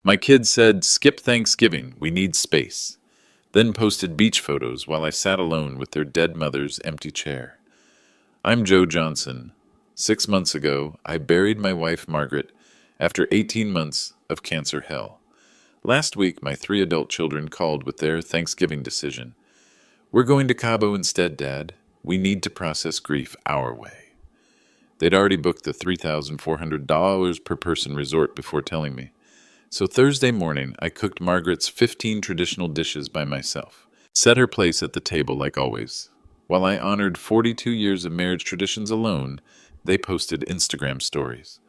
My kids said, "Skip Thanksgiving, we need space." Then posted beach photos while I sat alone with their dead mother's empty chair. I'm Joe Johnson. 6 months ago, I buried my wife Margaret after 18 months of cancer hell. Last week, my 3 adult children called with their Thanksgiving decision. "We're going to Cabo instead, Dad. We need to process grief our way." They'd already booked the $3,400 per person resort before telling me. So Thursday morning, I cooked Margaret's 15 traditional dishes by myself, set her place at the table like always. While I honored 42 years of marriage traditions alone, they posted Instagram stories.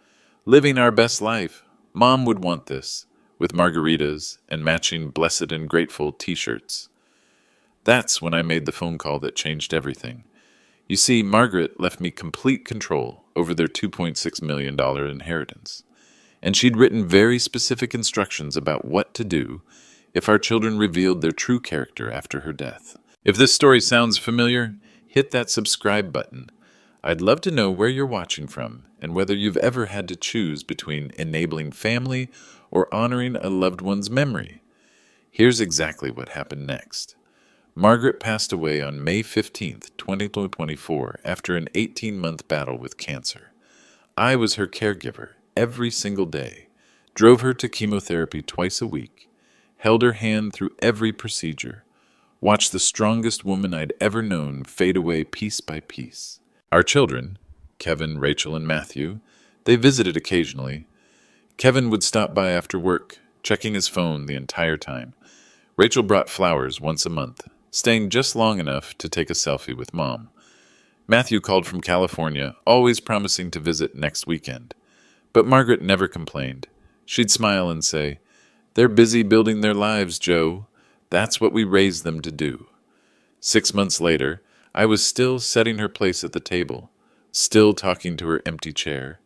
"Living our best life. Mom would want this," with margaritas and matching blessed and grateful t-shirts. That's when I made the phone call that changed everything. You see, Margaret left me complete control over their $2.6 million inheritance. And she'd written very specific instructions about what to do if our children revealed their true character after her death. If this story sounds familiar, hit that subscribe button. I'd love to know where you're watching from and whether you've ever had to choose between enabling family or honoring a loved one's memory. Here's exactly what happened next. Margaret passed away on May 15th, 2024, after an 18-month battle with cancer. I was her caregiver every single day, drove her to chemotherapy twice a week, held her hand through every procedure, watched the strongest woman I'd ever known fade away piece by piece. Our children, Kevin, Rachel, and Matthew, they visited occasionally. Kevin would stop by after work, checking his phone the entire time. Rachel brought flowers once a month, staying just long enough to take a selfie with Mom. Matthew called from California, always promising to visit next weekend. But Margaret never complained. She'd smile and say, "They're busy building their lives, Joe. That's what we raised them to do." 6 months later, I was still setting her place at the table, still talking to her empty chair,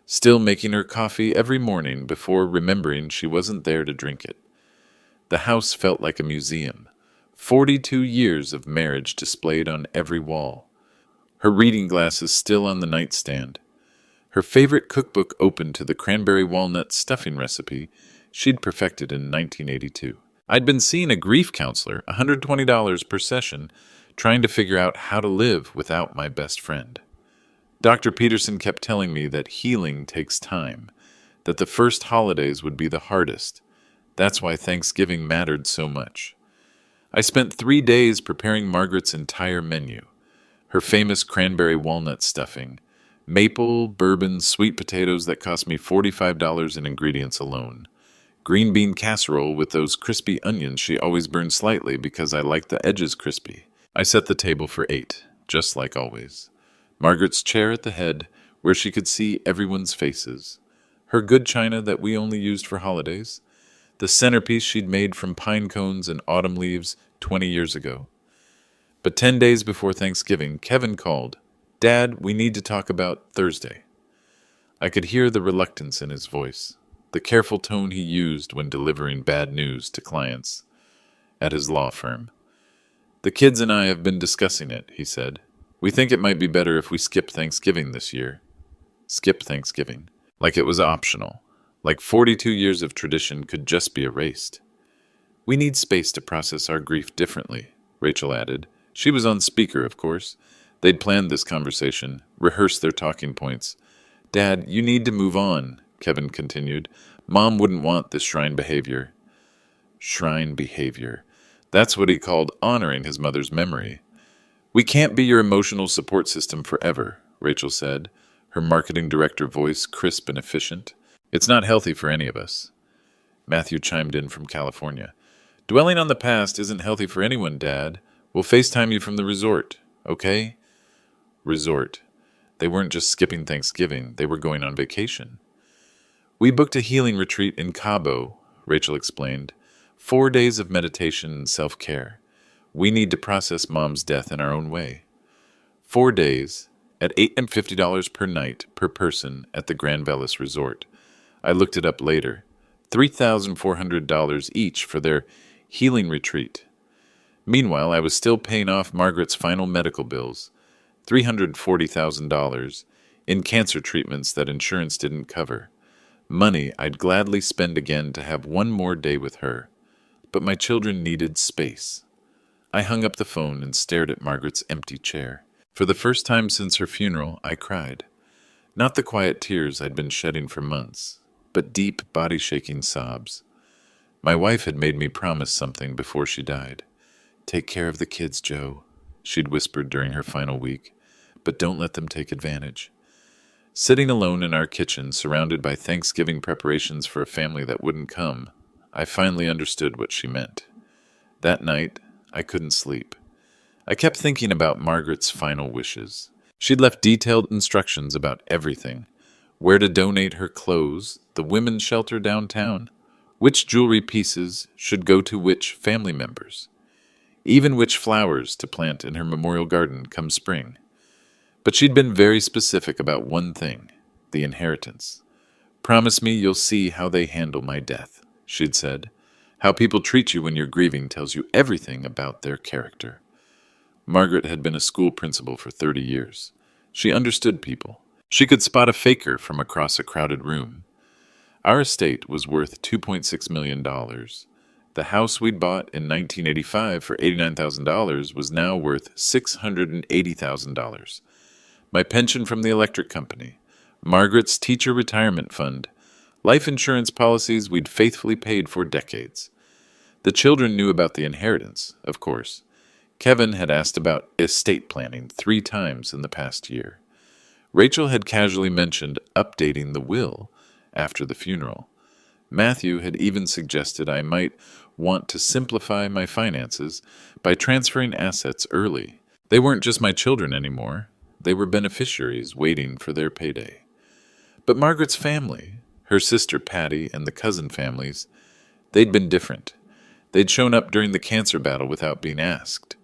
still making her coffee every morning before remembering she wasn't there to drink it. The house felt like a museum. 42 years of marriage displayed on every wall. Her reading glasses still on the nightstand. Her favorite cookbook open to the cranberry walnut stuffing recipe she'd perfected in 1982. I'd been seeing a grief counselor, $120 per session, trying to figure out how to live without my best friend. Dr. Peterson kept telling me that healing takes time, that the first holidays would be the hardest. That's why Thanksgiving mattered so much. I spent 3 days preparing Margaret's entire menu. Her famous cranberry walnut stuffing, maple, bourbon, sweet potatoes that cost me $45 in ingredients alone. Green bean casserole with those crispy onions she always burned slightly because I like the edges crispy. I set the table for 8, just like always. Margaret's chair at the head, where she could see everyone's faces. Her good china that we only used for holidays. The centerpiece she'd made from pine cones and autumn leaves 20 years ago. But 10 days before Thanksgiving, Kevin called. "Dad, we need to talk about Thursday." I could hear the reluctance in his voice, the careful tone he used when delivering bad news to clients at his law firm. "The kids and I have been discussing it," he said. "We think it might be better if we skip Thanksgiving this year." Skip Thanksgiving. Like it was optional. Like 42 years of tradition could just be erased. "We need space to process our grief differently," Rachel added. She was on speaker, of course. They'd planned this conversation, rehearsed their talking points. "Dad, you need to move on," Kevin continued. "Mom wouldn't want this shrine behavior." Shrine behavior. That's what he called honoring his mother's memory. "We can't be your emotional support system forever," Rachel said, her marketing director voice crisp and efficient. "It's not healthy for any of us." Matthew chimed in from California. "Dwelling on the past isn't healthy for anyone, Dad. We'll FaceTime you from the resort, okay?" Resort. They weren't just skipping Thanksgiving, they were going on vacation. "We booked a healing retreat in Cabo," Rachel explained. 4 days of meditation and self-care. We need to process Mom's death in our own way. 4 days, at $850 per night per person at the Grand Velas Resort. I looked it up later. $3,400 each for their healing retreat. Meanwhile, I was still paying off Margaret's final medical bills, $340,000, in cancer treatments that insurance didn't cover. Money I'd gladly spend again to have one more day with her, but my children needed space. I hung up the phone and stared at Margaret's empty chair. For the first time since her funeral, I cried. Not the quiet tears I'd been shedding for months, but deep, body-shaking sobs. My wife had made me promise something before she died. "Take care of the kids, Joe," she'd whispered during her final week, "but don't let them take advantage." Sitting alone in our kitchen, surrounded by Thanksgiving preparations for a family that wouldn't come, I finally understood what she meant. That night, I couldn't sleep. I kept thinking about Margaret's final wishes. She'd left detailed instructions about everything: where to donate her clothes, the women's shelter downtown, which jewelry pieces should go to which family members, even which flowers to plant in her memorial garden come spring. But she'd been very specific about one thing: the inheritance. "Promise me you'll see how they handle my death," she'd said. "How people treat you when you're grieving tells you everything about their character." Margaret had been a school principal for 30 years. She understood people. She could spot a faker from across a crowded room. Our estate was worth $2.6 million. The house we'd bought in 1985 for $89,000 was now worth $680,000. My pension from the electric company, Margaret's teacher retirement fund, life insurance policies we'd faithfully paid for decades. The children knew about the inheritance, of course. Kevin had asked about estate planning 3 times in the past year. Rachel had casually mentioned updating the will after the funeral. Matthew had even suggested I might want to simplify my finances by transferring assets early. They weren't just my children anymore. They were beneficiaries waiting for their payday. But Margaret's family, her sister Patty and the cousin families, they'd been different. They'd shown up during the cancer battle without being asked,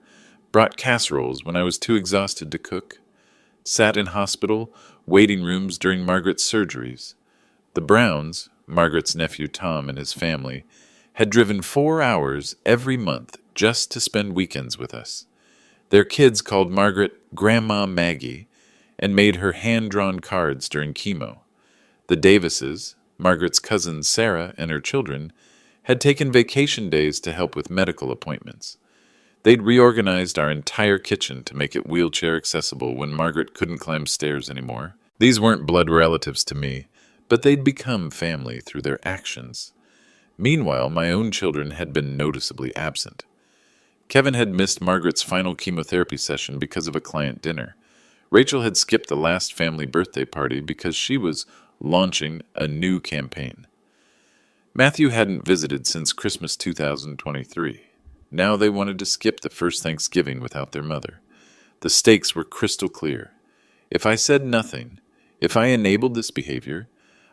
brought casseroles when I was too exhausted to cook, sat in hospital waiting rooms during Margaret's surgeries. The Browns, Margaret's nephew Tom and his family, had driven 4 hours every month just to spend weekends with us. Their kids called Margaret Grandma Maggie and made her hand-drawn cards during chemo. The Davises, Margaret's cousin Sarah and her children, had taken vacation days to help with medical appointments. They'd reorganized our entire kitchen to make it wheelchair accessible when Margaret couldn't climb stairs anymore. These weren't blood relatives to me, but they'd become family through their actions. Meanwhile, my own children had been noticeably absent. Kevin had missed Margaret's final chemotherapy session because of a client dinner. Rachel had skipped the last family birthday party because she was launching a new campaign. Matthew hadn't visited since Christmas 2023. Now they wanted to skip the first Thanksgiving without their mother. The stakes were crystal clear. If I said nothing, if I enabled this behavior,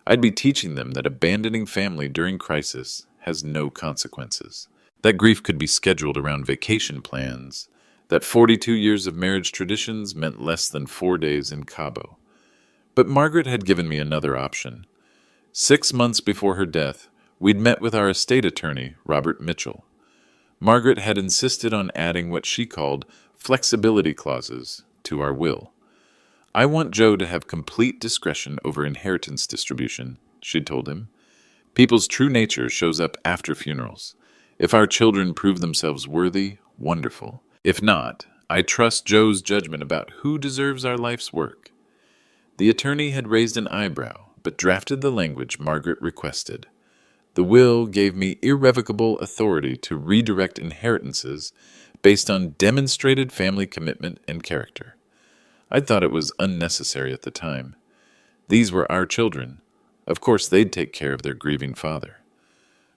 I'd be teaching them that abandoning family during crisis has no consequences. That grief could be scheduled around vacation plans, that 42 years of marriage traditions meant less than 4 days in Cabo. But Margaret had given me another option. 6 months before her death, we'd met with our estate attorney, Robert Mitchell. Margaret had insisted on adding what she called flexibility clauses to our will. "I want Joe to have complete discretion over inheritance distribution," she'd told him. "People's true nature shows up after funerals. If our children prove themselves worthy, wonderful. If not, I trust Joe's judgment about who deserves our life's work." The attorney had raised an eyebrow, but drafted the language Margaret requested. The will gave me irrevocable authority to redirect inheritances based on demonstrated family commitment and character. I thought it was unnecessary at the time. These were our children. Of course, they'd take care of their grieving father.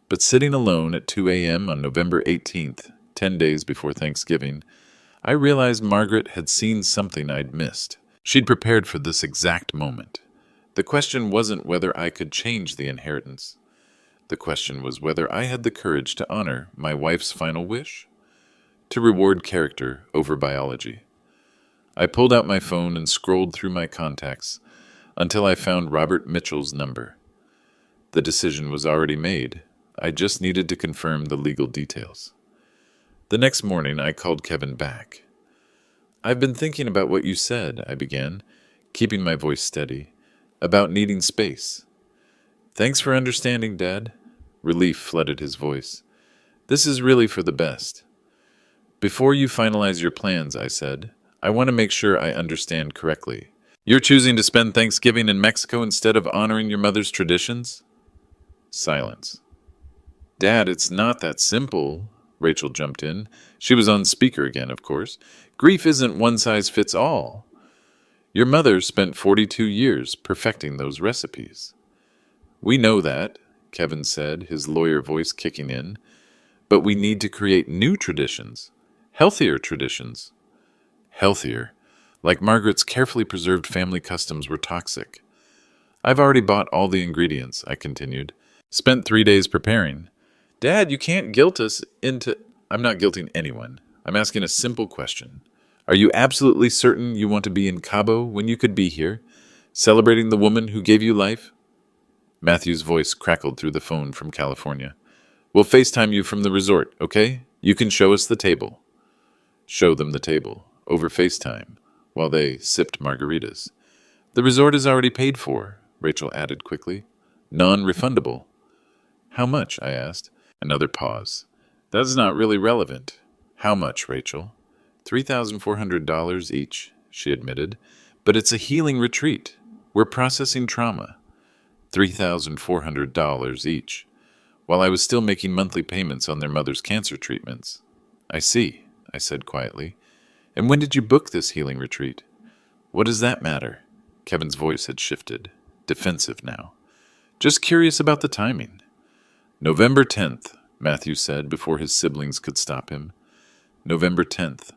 But sitting alone at 2 a.m. on November 18th, 10 days before Thanksgiving, I realized Margaret had seen something I'd missed. She'd prepared for this exact moment. The question wasn't whether I could change the inheritance. The question was whether I had the courage to honor my wife's final wish, to reward character over biology. I pulled out my phone and scrolled through my contacts until I found Robert Mitchell's number. The decision was already made. I just needed to confirm the legal details. The next morning, I called Kevin back. "I've been thinking about what you said," I began, keeping my voice steady, "about needing space." Thanks for understanding, Dad. Relief flooded his voice. This is really for the best. Before you finalize your plans, I said, I want to make sure I understand correctly. You're choosing to spend Thanksgiving in Mexico instead of honoring your mother's traditions? Silence. Dad, it's not that simple, Rachel jumped in. She was on speaker again, of course. Grief isn't one size fits all. Your mother spent 42 years perfecting those recipes. We know that, Kevin said, his lawyer voice kicking in. But we need to create new traditions. Healthier traditions. Healthier. Like Margaret's carefully preserved family customs were toxic. I've already bought all the ingredients, I continued. Spent 3 days preparing. Dad, you can't guilt us into... I'm not guilting anyone. I'm asking a simple question. Are you absolutely certain you want to be in Cabo when you could be here, celebrating the woman who gave you life? Matthew's voice crackled through the phone from California. We'll FaceTime you from the resort, okay? You can show us the table. Show them the table, over FaceTime, while they sipped margaritas. The resort is already paid for, Rachel added quickly. Non-refundable. How much? I asked. Another pause. That's not really relevant. How much, Rachel? $3,400 each, she admitted. But it's a healing retreat. We're processing trauma. $3,400 each, while I was still making monthly payments on their mother's cancer treatments. I see, I said quietly. And when did you book this healing retreat? What does that matter? Kevin's voice had shifted, defensive now. Just curious about the timing. November 10th, Matthew said before his siblings could stop him. November 10th,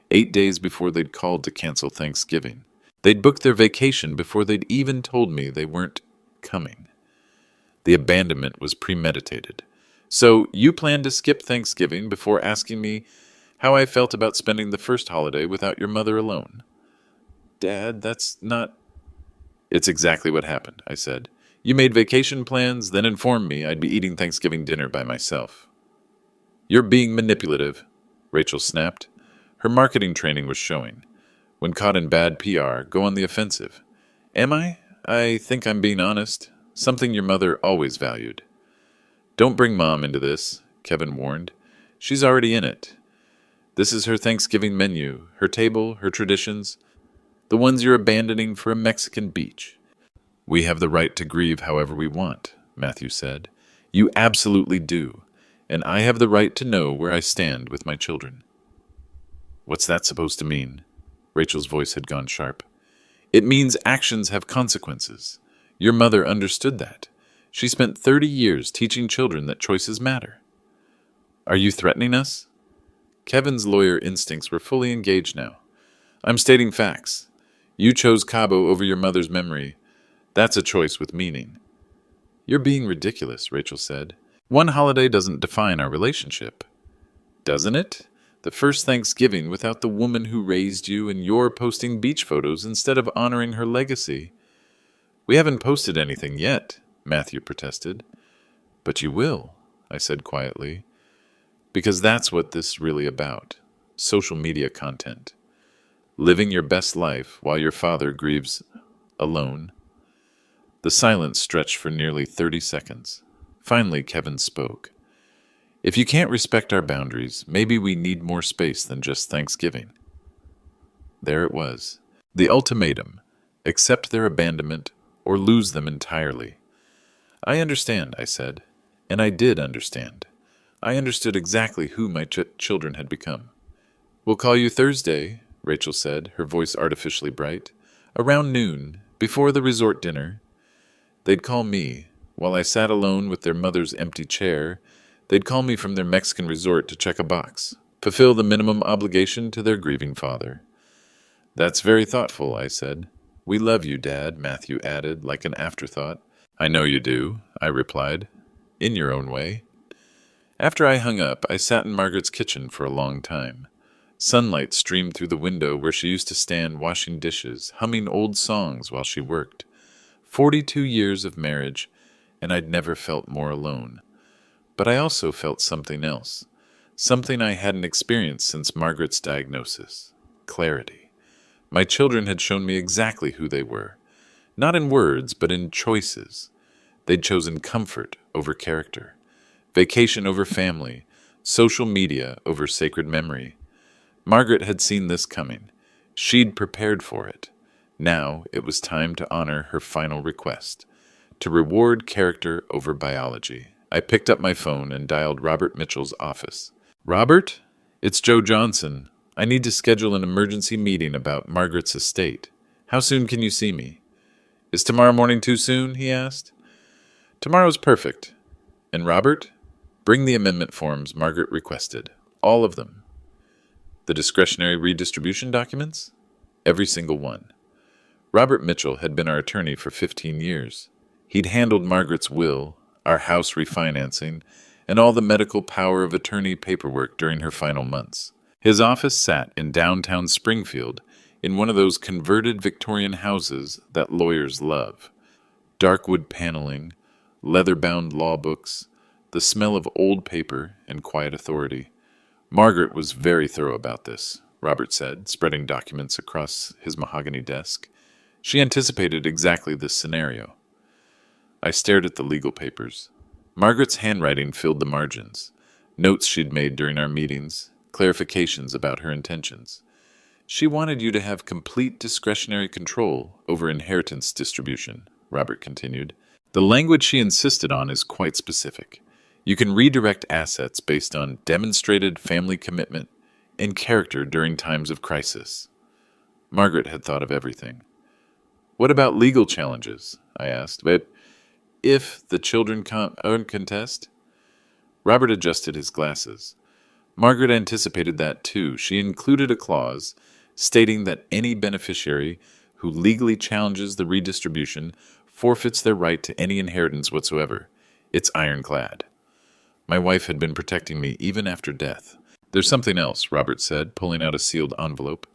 8 days before they'd called to cancel Thanksgiving. They'd booked their vacation before they'd even told me they weren't coming. The abandonment was premeditated. So you planned to skip Thanksgiving before asking me how I felt about spending the first holiday without your mother alone. Dad, that's not... It's exactly what happened, I said. You made vacation plans, then informed me I'd be eating Thanksgiving dinner by myself. You're being manipulative, Rachel snapped. Her marketing training was showing. When caught in bad PR, go on the offensive. Am I? I think I'm being honest. Something your mother always valued. Don't bring Mom into this, Kevin warned. She's already in it. This is her Thanksgiving menu, her table, her traditions, the ones you're abandoning for a Mexican beach. We have the right to grieve however we want, Matthew said. You absolutely do, and I have the right to know where I stand with my children. What's that supposed to mean? Rachel's voice had gone sharp. It means actions have consequences. Your mother understood that. She spent 30 years teaching children that choices matter. Are you threatening us? Kevin's lawyer instincts were fully engaged now. I'm stating facts. You chose Cabo over your mother's memory. That's a choice with meaning. You're being ridiculous, Rachel said. One holiday doesn't define our relationship. Doesn't it? The first Thanksgiving without the woman who raised you, and you're posting beach photos instead of honoring her legacy. We haven't posted anything yet, Matthew protested. But you will, I said quietly. Because that's what this is really about. Social media content. Living your best life while your father grieves alone. The silence stretched for nearly 30 seconds. Finally, Kevin spoke. If you can't respect our boundaries, maybe we need more space than just Thanksgiving. There it was. The ultimatum. Accept their abandonment or lose them entirely. I understand, I said. And I did understand. I understood exactly who my children had become. We'll call you Thursday, Rachel said, her voice artificially bright. Around noon, before the resort dinner. They'd call me. While I sat alone with their mother's empty chair, they'd call me from their Mexican resort to check a box, fulfill the minimum obligation to their grieving father. That's very thoughtful, I said. We love you, Dad, Matthew added, like an afterthought. I know you do, I replied, in your own way. After I hung up, I sat in Margaret's kitchen for a long time. Sunlight streamed through the window where she used to stand washing dishes, humming old songs while she worked. 42 years of marriage, and I'd never felt more alone. But I also felt something else, something I hadn't experienced since Margaret's diagnosis. Clarity. My children had shown me exactly who they were, not in words, but in choices. They'd chosen comfort over character, vacation over family, social media over sacred memory. Margaret had seen this coming. She'd prepared for it. Now it was time to honor her final request, to reward character over biology. I picked up my phone and dialed Robert Mitchell's office. Robert? It's Joe Johnson. I need to schedule an emergency meeting about Margaret's estate. How soon can you see me? Is tomorrow morning too soon? He asked. Tomorrow's perfect. And Robert? Bring the amendment forms Margaret requested. All of them. The discretionary redistribution documents? Every single one. Robert Mitchell had been our attorney for 15 years. He'd handled Margaret's will, our house refinancing, and all the medical power of attorney paperwork during her final months. His office sat in downtown Springfield, in one of those converted Victorian houses that lawyers love. Dark wood paneling, leather-bound law books, the smell of old paper, and quiet authority. Margaret was very thorough about this, Robert said, spreading documents across his mahogany desk. She anticipated exactly this scenario. I stared at the legal papers. Margaret's handwriting filled the margins, notes she'd made during our meetings, clarifications about her intentions. She wanted you to have complete discretionary control over inheritance distribution, Robert continued. The language she insisted on is quite specific. You can redirect assets based on demonstrated family commitment and character during times of crisis. Margaret had thought of everything. What about legal challenges? I asked. But if the children contest? Robert adjusted his glasses. Margaret anticipated that too. She included a clause stating that any beneficiary who legally challenges the redistribution forfeits their right to any inheritance whatsoever. It's ironclad. My wife had been protecting me even after death. There's something else, Robert said, pulling out a sealed envelope.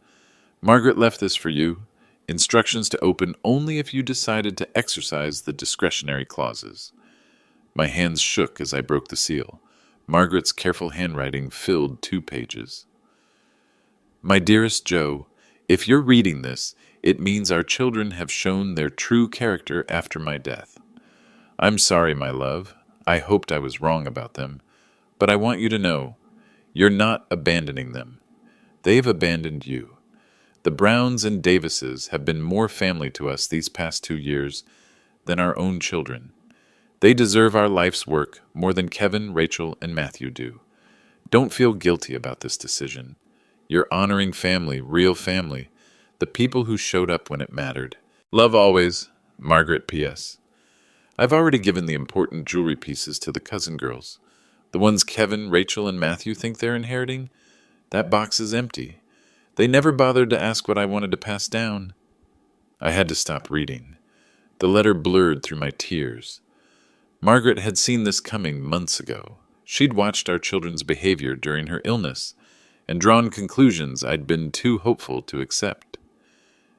Margaret left this for you. Instructions to open only if you decided to exercise the discretionary clauses. My hands shook as I broke the seal. Margaret's careful handwriting filled 2 pages. My dearest Joe, if you're reading this, it means our children have shown their true character after my death. I'm sorry, my love. I hoped I was wrong about them. But I want you to know, you're not abandoning them. They've abandoned you. The Browns and Davises have been more family to us these past 2 years than our own children. They deserve our life's work more than Kevin, Rachel, and Matthew do. Don't feel guilty about this decision. You're honoring family, real family, the people who showed up when it mattered. Love always, Margaret P.S. I've already given the important jewelry pieces to the cousin girls. The ones Kevin, Rachel, and Matthew think they're inheriting? That box is empty. They never bothered to ask what I wanted to pass down. I had to stop reading. The letter blurred through my tears. Margaret had seen this coming months ago. She'd watched our children's behavior during her illness and drawn conclusions I'd been too hopeful to accept.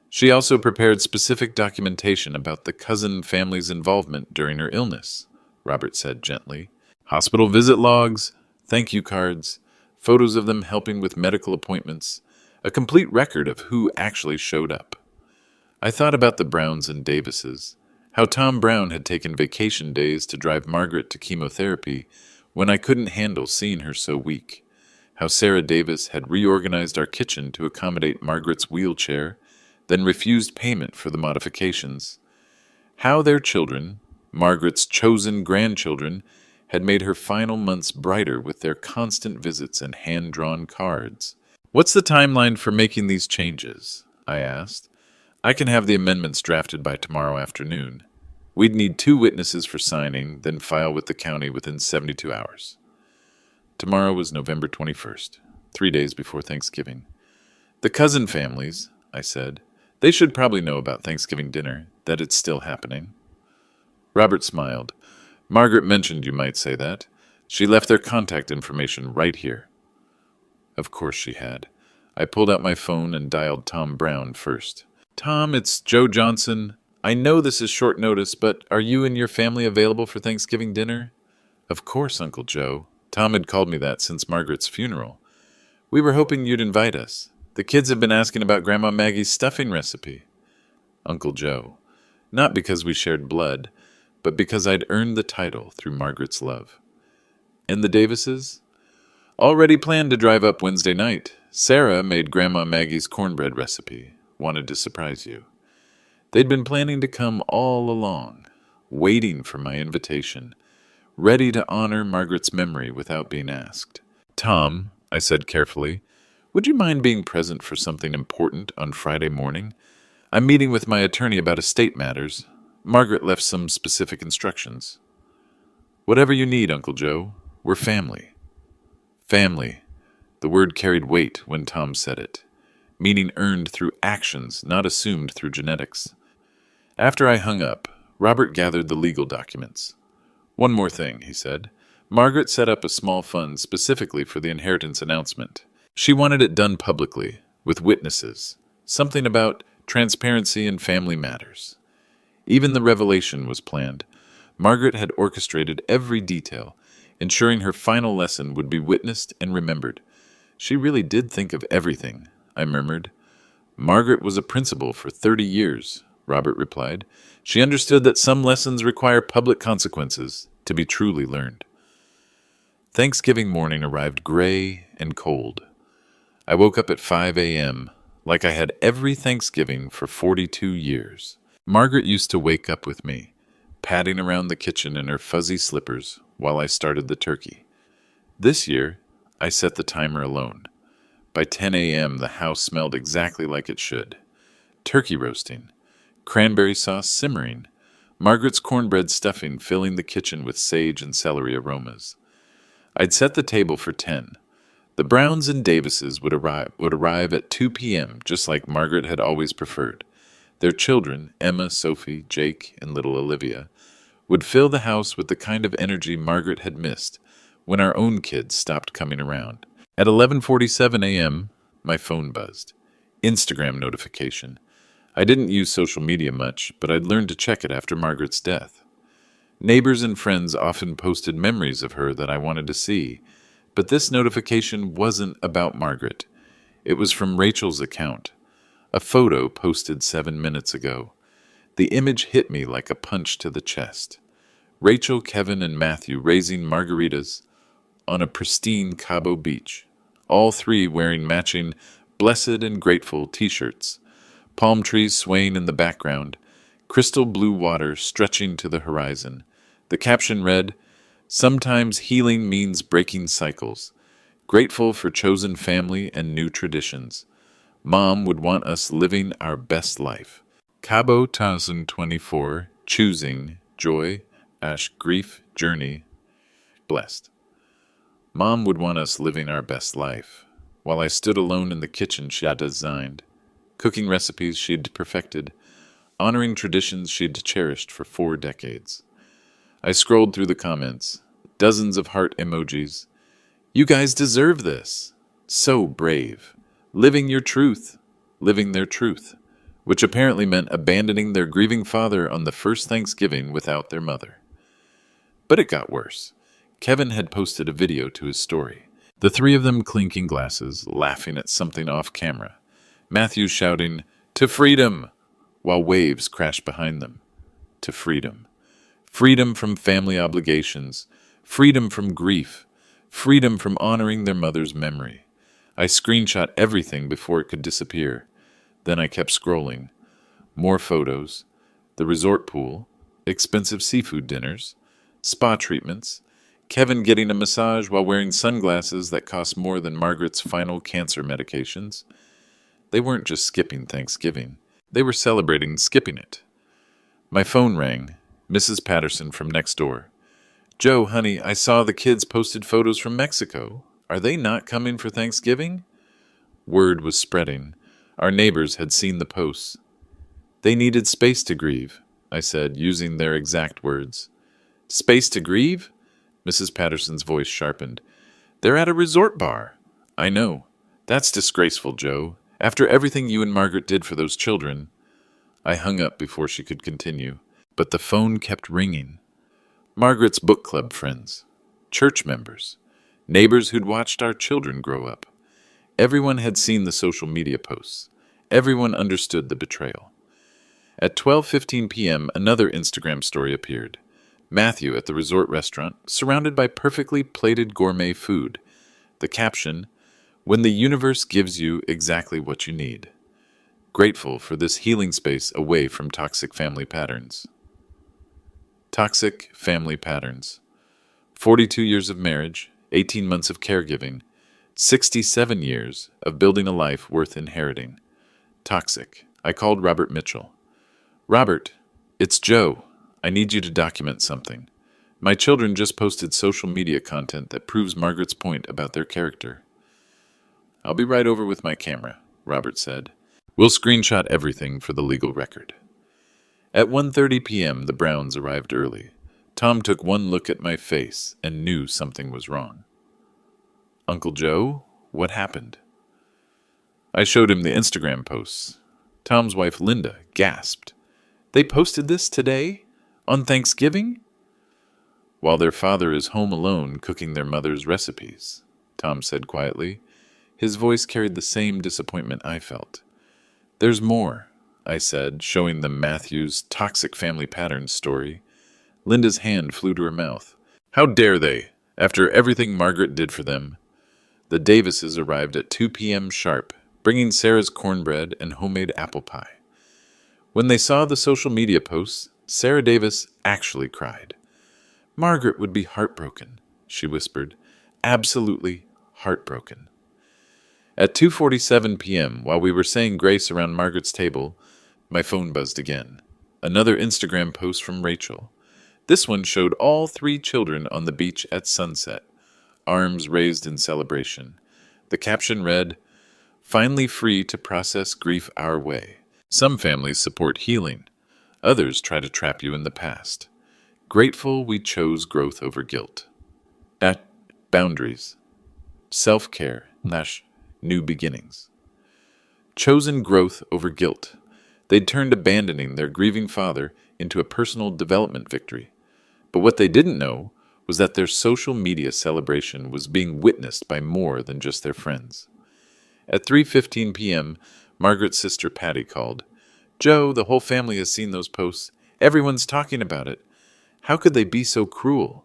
She also prepared specific documentation about the cousin family's involvement during her illness, Robert said gently. Hospital visit logs, thank you cards, photos of them helping with medical appointments, a complete record of who actually showed up. I thought about the Browns and Davises, how Tom Brown had taken vacation days to drive Margaret to chemotherapy when I couldn't handle seeing her so weak, how Sarah Davis had reorganized our kitchen to accommodate Margaret's wheelchair, then refused payment for the modifications, how their children, Margaret's chosen grandchildren, had made her final months brighter with their constant visits and hand-drawn cards. What's the timeline for making these changes? I asked. I can have the amendments drafted by tomorrow afternoon. We'd need 2 witnesses for signing, then file with the county within 72 hours. Tomorrow was November 21st, 3 days before Thanksgiving. The cousin families, I said, they should probably know about Thanksgiving dinner, that it's still happening. Robert smiled. Margaret mentioned you might say that. She left their contact information right here. Of course she had. I pulled out my phone and dialed Tom Brown first. Tom, it's Joe Johnson. I know this is short notice, but are you and your family available for Thanksgiving dinner? Of course, Uncle Joe. Tom had called me that since Margaret's funeral. We were hoping you'd invite us. The kids have been asking about Grandma Maggie's stuffing recipe. Uncle Joe. Not because we shared blood, but because I'd earned the title through Margaret's love. And the Davises? Already planned to drive up Wednesday night. Sarah made Grandma Maggie's cornbread recipe. Wanted to surprise you. They'd been planning to come all along, waiting for my invitation, ready to honor Margaret's memory without being asked. Tom, I said carefully, would you mind being present for something important on Friday morning? I'm meeting with my attorney about estate matters. Margaret left some specific instructions. Whatever you need, Uncle Joe. We're family. Family. The word carried weight when Tom said it, meaning earned through actions, not assumed through genetics. After I hung up, Robert gathered the legal documents. One more thing, he said. Margaret set up a small fund specifically for the inheritance announcement. She wanted it done publicly, with witnesses. Something about transparency in family matters. Even the revelation was planned. Margaret had orchestrated every detail, ensuring her final lesson would be witnessed and remembered. She really did think of everything, I murmured. Margaret was a principal for 30 years, Robert replied. She understood that some lessons require public consequences to be truly learned. Thanksgiving morning arrived gray and cold. I woke up at 5 a.m., like I had every Thanksgiving for 42 years. Margaret used to wake up with me, padding around the kitchen in her fuzzy slippers while I started the turkey. This year, I set the timer alone. By 10 a.m., the house smelled exactly like it should. Turkey roasting, cranberry sauce simmering, Margaret's cornbread stuffing filling the kitchen with sage and celery aromas. I'd set the table for 10. The Browns and Davises would arrive at 2 p.m., just like Margaret had always preferred. Their children, Emma, Sophie, Jake, and little Olivia, would fill the house with the kind of energy Margaret had missed when our own kids stopped coming around. At 11:47 a.m., my phone buzzed. Instagram notification. I didn't use social media much, but I'd learned to check it after Margaret's death. Neighbors and friends often posted memories of her that I wanted to see, but this notification wasn't about Margaret. It was from Rachel's account. A photo posted 7 minutes ago. The image hit me like a punch to the chest. Rachel, Kevin, and Matthew raising margaritas on a pristine Cabo beach, all three wearing matching Blessed and Grateful t-shirts, palm trees swaying in the background, crystal blue water stretching to the horizon. The caption read, "Sometimes healing means breaking cycles. Grateful for chosen family and new traditions. Mom would want us living our best life. Cabo 2024, choosing, joy, grief, journey, blessed." Mom would want us living our best life, while I stood alone in the kitchen she'd designed, cooking recipes she'd perfected, honoring traditions she'd cherished for 4 decades. I scrolled through the comments, dozens of heart emojis. You guys deserve this. So brave. Living your truth. Living their truth. Which apparently meant abandoning their grieving father on the first Thanksgiving without their mother. But it got worse. Kevin had posted a video to his story. The 3 of them clinking glasses, laughing at something off camera. Matthew shouting, "To freedom!" while waves crashed behind them. To freedom. Freedom from family obligations. Freedom from grief. Freedom from honoring their mother's memory. I screenshot everything before it could disappear. Then I kept scrolling. More photos. The resort pool. Expensive seafood dinners. Spa treatments. Kevin getting a massage while wearing sunglasses that cost more than Margaret's final cancer medications. They weren't just skipping Thanksgiving. They were celebrating skipping it. My phone rang. Mrs. Patterson from next door. "Joe, honey, I saw the kids posted photos from Mexico. Are they not coming for Thanksgiving?" Word was spreading. Our neighbors had seen the posts. "They needed space to grieve," I said, using their exact words. "Space to grieve?" Mrs. Patterson's voice sharpened. "They're at a resort bar." "I know. That's disgraceful, Joe. After everything you and Margaret did for those children." I hung up before she could continue, but the phone kept ringing. Margaret's book club friends, church members, neighbors who'd watched our children grow up. Everyone had seen the social media posts. Everyone understood the betrayal. At 12:15 p.m., another Instagram story appeared. Matthew at the resort restaurant, surrounded by perfectly plated gourmet food. The caption, "When the universe gives you exactly what you need." Grateful for this healing space away from toxic family patterns. Toxic family patterns. 42 years of marriage, 18 months of caregiving, 67 years of building a life worth inheriting. Toxic. I called Robert Mitchell. "Robert, it's Joe. I need you to document something. My children just posted social media content that proves Margaret's point about their character." "I'll be right over with my camera," Robert said. "We'll screenshot everything for the legal record." At 1:30 p.m., the Browns arrived early. Tom took one look at my face and knew something was wrong. "Uncle Joe, what happened?" I showed him the Instagram posts. Tom's wife, Linda, gasped. "They posted this today? On Thanksgiving?" "While their father is home alone cooking their mother's recipes," Tom said quietly. His voice carried the same disappointment I felt. "There's more," I said, showing them Matthew's toxic family patterns story. Linda's hand flew to her mouth. "How dare they, after everything Margaret did for them?" The Davises arrived at 2 p.m. sharp, bringing Sarah's cornbread and homemade apple pie. When they saw the social media posts, Sarah Davis actually cried. "Margaret would be heartbroken," she whispered. "Absolutely heartbroken." At 2:47 p.m., while we were saying grace around Margaret's table, my phone buzzed again. Another Instagram post from Rachel. This one showed all 3 children on the beach at sunset, arms raised in celebration. The caption read, "Finally free to process grief our way. Some families support healing. Others try to trap you in the past. Grateful we chose growth over guilt." At boundaries. Self-care / new beginnings. Chosen growth over guilt. They'd turned abandoning their grieving father into a personal development victory. But what they didn't know was that their social media celebration was being witnessed by more than just their friends. At 3:15 p.m., Margaret's sister Patty called. "Joe, the whole family has seen those posts. Everyone's talking about it. How could they be so cruel?"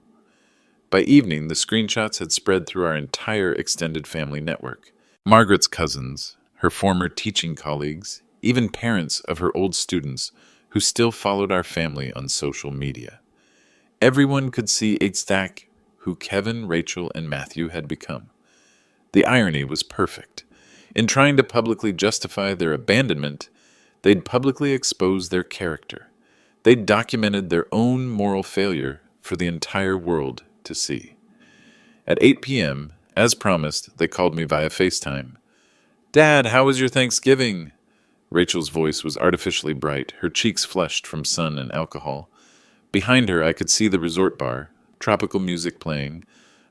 By evening, the screenshots had spread through our entire extended family network. Margaret's cousins, her former teaching colleagues, even parents of her old students who still followed our family on social media. Everyone could see exactly who Kevin, Rachel, and Matthew had become. The irony was perfect. In trying to publicly justify their abandonment, they'd publicly exposed their character. They'd documented their own moral failure for the entire world to see. At 8 p.m., as promised, they called me via FaceTime. "Dad, how was your Thanksgiving?" Rachel's voice was artificially bright, her cheeks flushed from sun and alcohol. Behind her, I could see the resort bar, tropical music playing,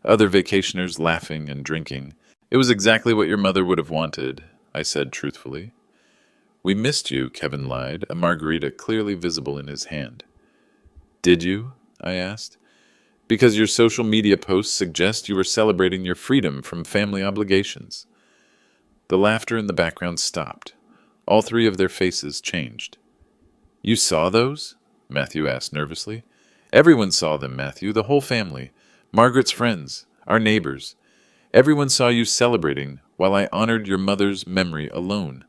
other vacationers laughing and drinking. "It was exactly what your mother would have wanted," I said truthfully. "We missed you," Kevin lied, a margarita clearly visible in his hand. "Did you?" I asked. "Because your social media posts suggest you were celebrating your freedom from family obligations." The laughter in the background stopped. All 3 of their faces changed. "You saw those?" Matthew asked nervously. "Everyone saw them, Matthew, the whole family. Margaret's friends, our neighbors. Everyone saw you celebrating while I honored your mother's memory alone."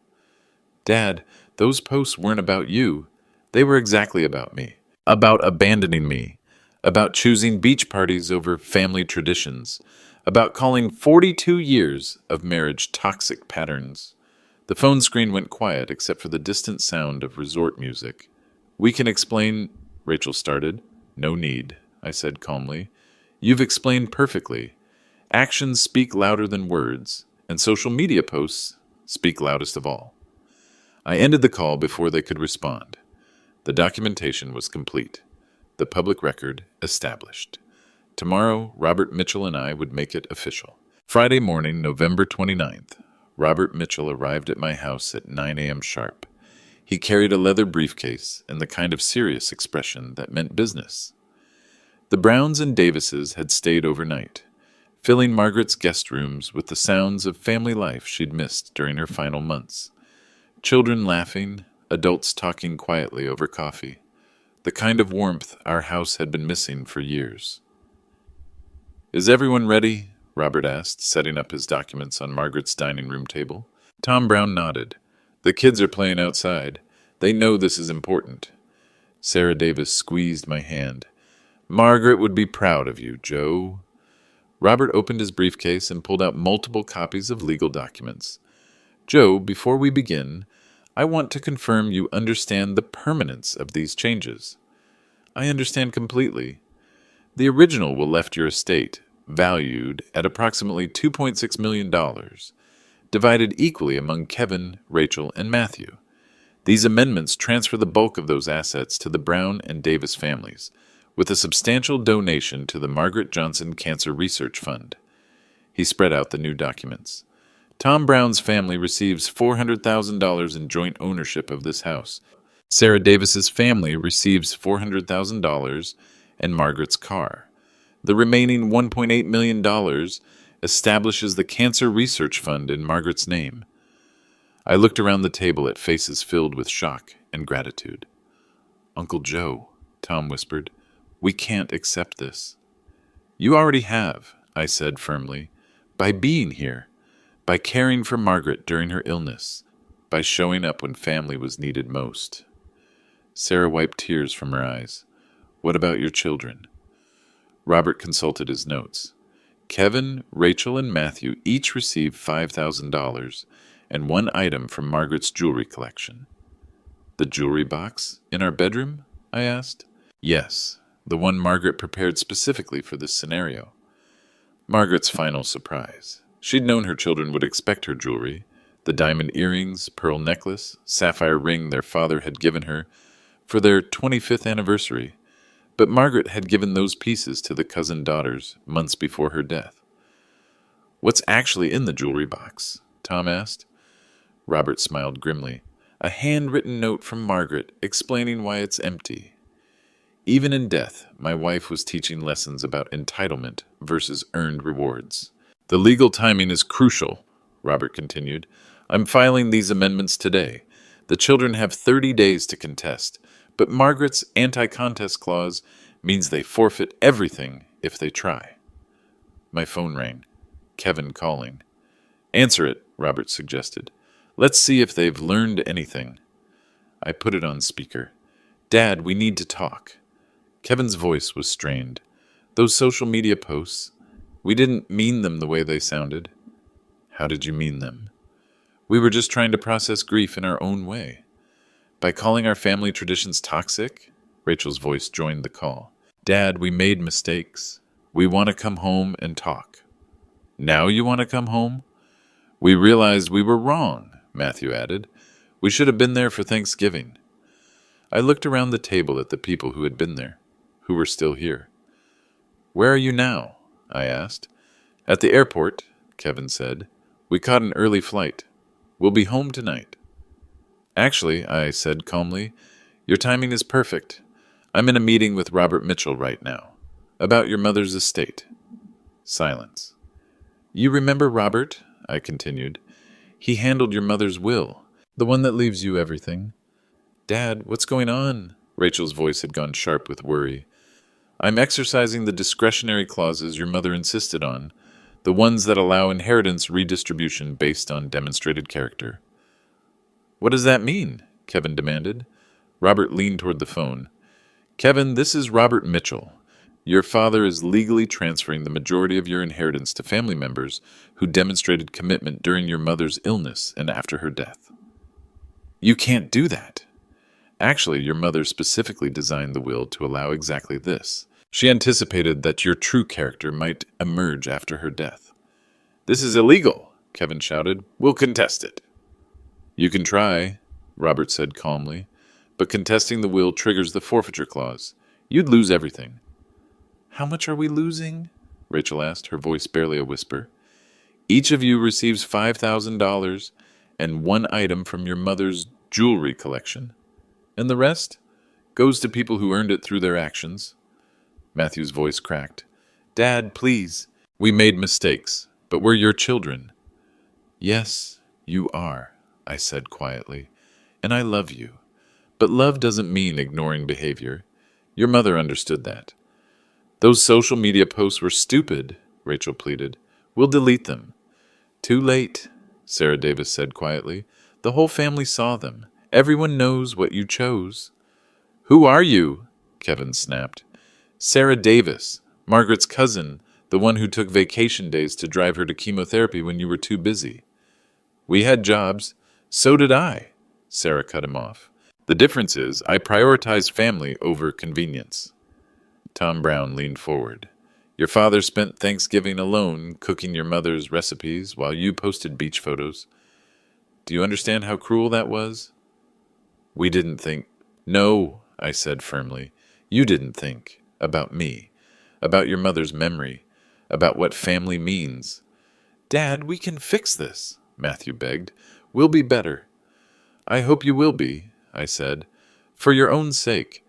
"Dad, those posts weren't about you. They were exactly about me. About abandoning me. About choosing beach parties over family traditions. About calling 42 years of marriage toxic patterns." The phone screen went quiet except for the distant sound of resort music. "We can explain," Rachel started. "No need," I said calmly. "You've explained perfectly. Actions speak louder than words, and social media posts speak loudest of all." I ended the call before they could respond. The documentation was complete. The public record established. Tomorrow, Robert Mitchell and I would make it official. Friday morning, November 29th, Robert Mitchell arrived at my house at 9 a.m. sharp. He carried a leather briefcase and the kind of serious expression that meant business. The Browns and Davises had stayed overnight, filling Margaret's guest rooms with the sounds of family life she'd missed during her final months. Children laughing, adults talking quietly over coffee. the kind of warmth our house had been missing for years. "Is everyone ready?" Robert asked, setting up his documents on Margaret's dining room table. Tom Brown nodded. "The kids are playing outside. They know this is important." Sarah Davis squeezed my hand. "Margaret would be proud of you, Joe." Robert opened his briefcase and pulled out multiple copies of legal documents. "Joe, before we begin, I want to confirm you understand the permanence of these changes." "I understand completely. The original will left your estate, valued at approximately $2.6 million, divided equally among Kevin, Rachel, and Matthew. These amendments transfer the bulk of those assets to the Brown and Davis families, with a substantial donation to the Margaret Johnson Cancer Research Fund." He spread out the new documents. "Tom Brown's family receives $400,000 in joint ownership of this house. Sarah Davis's family receives $400,000 and Margaret's car. The remaining $1.8 million establishes the Cancer Research Fund in Margaret's name." I looked around the table at faces filled with shock and gratitude. "Uncle Joe," Tom whispered, "we can't accept this." "You already have," I said firmly, "by being here, by caring for Margaret during her illness, by showing up when family was needed most." Sarah wiped tears from her eyes. "What about your children?" Robert consulted his notes. "Kevin, Rachel, and Matthew each received $5,000 and one item from Margaret's jewelry collection." "The jewelry box in our bedroom?" I asked. "Yes, the one Margaret prepared specifically for this scenario." Margaret's final surprise. She'd known her children would expect her jewelry, the diamond earrings, pearl necklace, sapphire ring their father had given her for their 25th anniversary, but Margaret had given those pieces to the cousin daughters months before her death. "What's actually in the jewelry box?" Tom asked. Robert smiled grimly. "A handwritten note from Margaret explaining why it's empty. Even in death, my wife was teaching lessons about entitlement versus earned rewards. The legal timing is crucial," Robert continued. "I'm filing these amendments today. The children have 30 days to contest, but Margaret's anti-contest clause means they forfeit everything if they try." My phone rang. Kevin calling. "Answer it," Robert suggested. "Let's see if they've learned anything." I put it on speaker. "Dad, we need to talk." Kevin's voice was strained. "Those social media posts, we didn't mean them the way they sounded." "How did you mean them?" "We were just trying to process grief in our own way." "By calling our family traditions toxic?" Rachel's voice joined the call. "Dad, we made mistakes. We want to come home and talk." "Now you want to come home?" "We realized we were wrong," Matthew added. "We should have been there for Thanksgiving." I looked around the table at the people who had been there, who were still here. "Where are you now?" I asked. "At the airport," Kevin said. "We caught an early flight. We'll be home tonight." "Actually," I said calmly, "your timing is perfect. I'm in a meeting with Robert Mitchell right now, about your mother's estate." Silence. "You remember Robert?" I continued. "He handled your mother's will, the one that leaves you everything." "Dad, what's going on?" Rachel's voice had gone sharp with worry. "I'm exercising the discretionary clauses your mother insisted on, the ones that allow inheritance redistribution based on demonstrated character." "What does that mean?" Kevin demanded. Robert leaned toward the phone. "Kevin, this is Robert Mitchell. Your father is legally transferring the majority of your inheritance to family members who demonstrated commitment during your mother's illness and after her death." "You can't do that." "Actually, your mother specifically designed the will to allow exactly this. She anticipated that your true character might emerge after her death." "This is illegal," Kevin shouted. "We'll contest it." "You can try," Robert said calmly, "but contesting the will triggers the forfeiture clause. You'd lose everything." "How much are we losing?" Rachel asked, her voice barely a whisper. "Each of you receives $5,000 and one item from your mother's jewelry collection. And the rest goes to people who earned it through their actions." Matthew's voice cracked. "Dad, please. We made mistakes, but we're your children." "Yes, you are," I said quietly, "and I love you. But love doesn't mean ignoring behavior. Your mother understood that. Those social media posts were stupid, Rachel pleaded. We'll delete them. Too late, Sarah Davis said quietly. The whole family saw them. Everyone knows what you chose. Who are you? Kevin snapped. Sarah Davis, Margaret's cousin, the one who took vacation days to drive her to chemotherapy when you were too busy. We had jobs. So did I, Sarah cut him off. The difference is I prioritize family over convenience. Tom Brown leaned forward. Your father spent Thanksgiving alone cooking your mother's recipes while you posted beach photos. Do you understand how cruel that was? We didn't think. No, I said firmly. You didn't think. About me. About your mother's memory. About what family means. Dad, we can fix this, Matthew begged. We'll be better. I hope you will be, I said. For your own sake.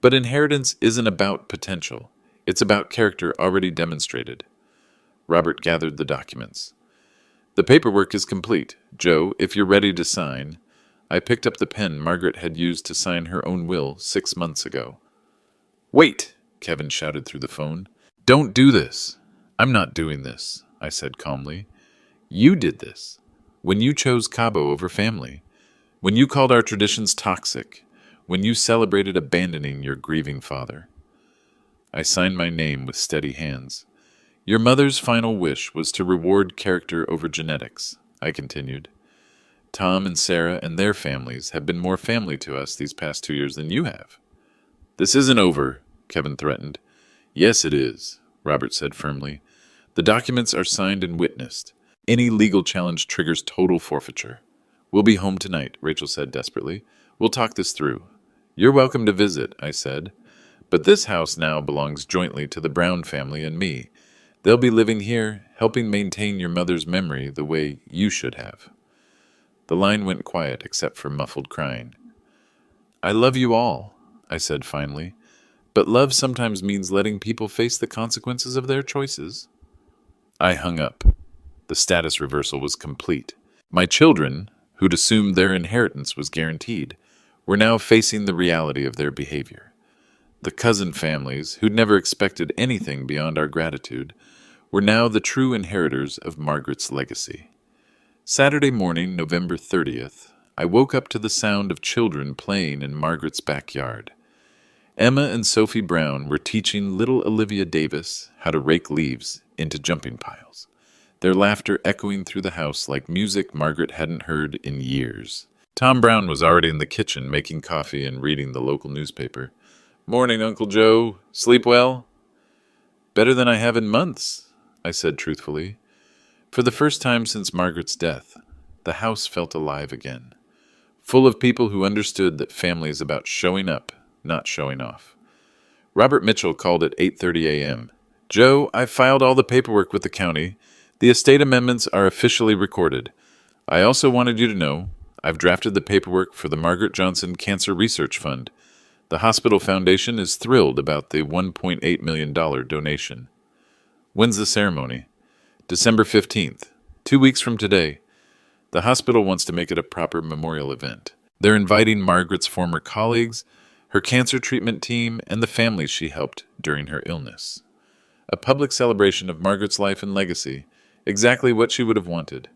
But inheritance isn't about potential. It's about character already demonstrated. Robert gathered the documents. The paperwork is complete. Joe, if you're ready to sign. I picked up the pen Margaret had used to sign her own will 6 months ago. Wait, Kevin shouted through the phone. Don't do this. I'm not doing this, I said calmly. You did this. When you chose Cabo over family. When you called our traditions toxic. When you celebrated abandoning your grieving father. I signed my name with steady hands. Your mother's final wish was to reward character over genetics, I continued. Tom and Sarah and their families have been more family to us these past 2 years than you have. This isn't over, Kevin threatened. Yes, it is, Robert said firmly. The documents are signed and witnessed. Any legal challenge triggers total forfeiture. We'll be home tonight, Rachel said desperately. We'll talk this through. You're welcome to visit, I said. But this house now belongs jointly to the Brown family and me. They'll be living here, helping maintain your mother's memory the way you should have. The line went quiet except for muffled crying. I love you all, I said finally, but love sometimes means letting people face the consequences of their choices. I hung up. The status reversal was complete. My children, who'd assumed their inheritance was guaranteed, were now facing the reality of their behavior. The cousin families, who'd never expected anything beyond our gratitude, were now the true inheritors of Margaret's legacy. Saturday morning, November 30th, I woke up to the sound of children playing in Margaret's backyard. Emma and Sophie Brown were teaching little Olivia Davis how to rake leaves into jumping piles, their laughter echoing through the house like music Margaret hadn't heard in years. Tom Brown was already in the kitchen making coffee and reading the local newspaper. Morning, Uncle Joe. Sleep well? Better than I have in months, I said truthfully. For the first time since Margaret's death, the house felt alive again, full of people who understood that family is about showing up, not showing off. Robert Mitchell called at 8:30 a.m. Joe, I've filed all the paperwork with the county. The estate amendments are officially recorded. I also wanted you to know I've drafted the paperwork for the Margaret Johnson Cancer Research Fund. The hospital foundation is thrilled about the $1.8 million donation. When's the ceremony? December 15th, 2 weeks from today. The hospital wants to make it a proper memorial event. They're inviting Margaret's former colleagues, her cancer treatment team, and the families she helped during her illness. A public celebration of Margaret's life and legacy, exactly what she would have wanted.